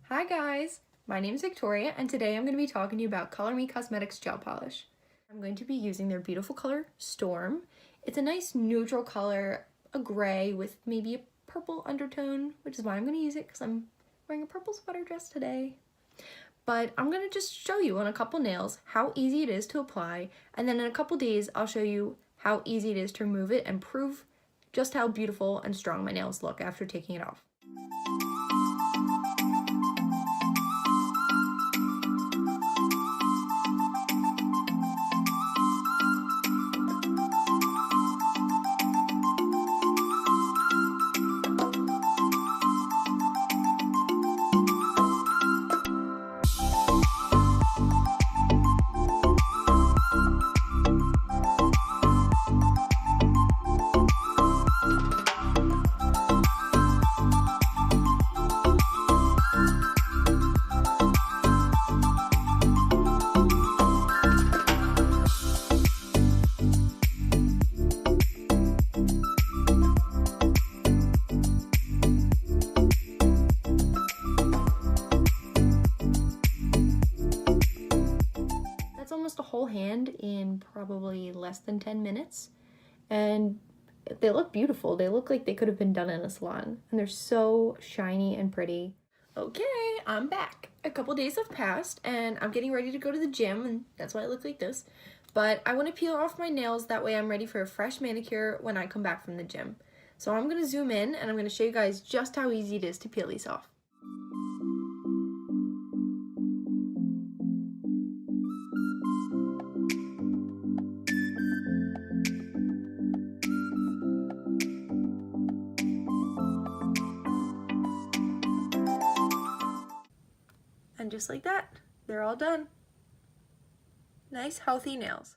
Hi guys, my name is Victoria and today I'm going to be talking to you about ColorMe Cosmetics Gel Polish. I'm going to be using their beautiful color Storm. It's a nice neutral color, a gray with maybe a purple undertone, which is why I'm going to use it because I'm wearing a purple sweater dress today. But I'm going to just show you on a couple nails how easy it is to apply, and then in a couple days I'll show you how easy it is to remove it and prove just how beautiful and strong my nails look after taking it off. Almost a whole hand in probably less than 10 minutes, and they look beautiful. They look like they could have been done in a salon, and they're so shiny and pretty. Okay, I'm back. A couple days have passed and I'm getting ready to go to the gym, and that's why I look like this, but I want to peel off my nails, that way I'm ready for a fresh manicure when I come back from the gym. So I'm going to zoom in and I'm going to show you guys just how easy it is to peel these off. And just like that, they're all done. Nice, healthy nails.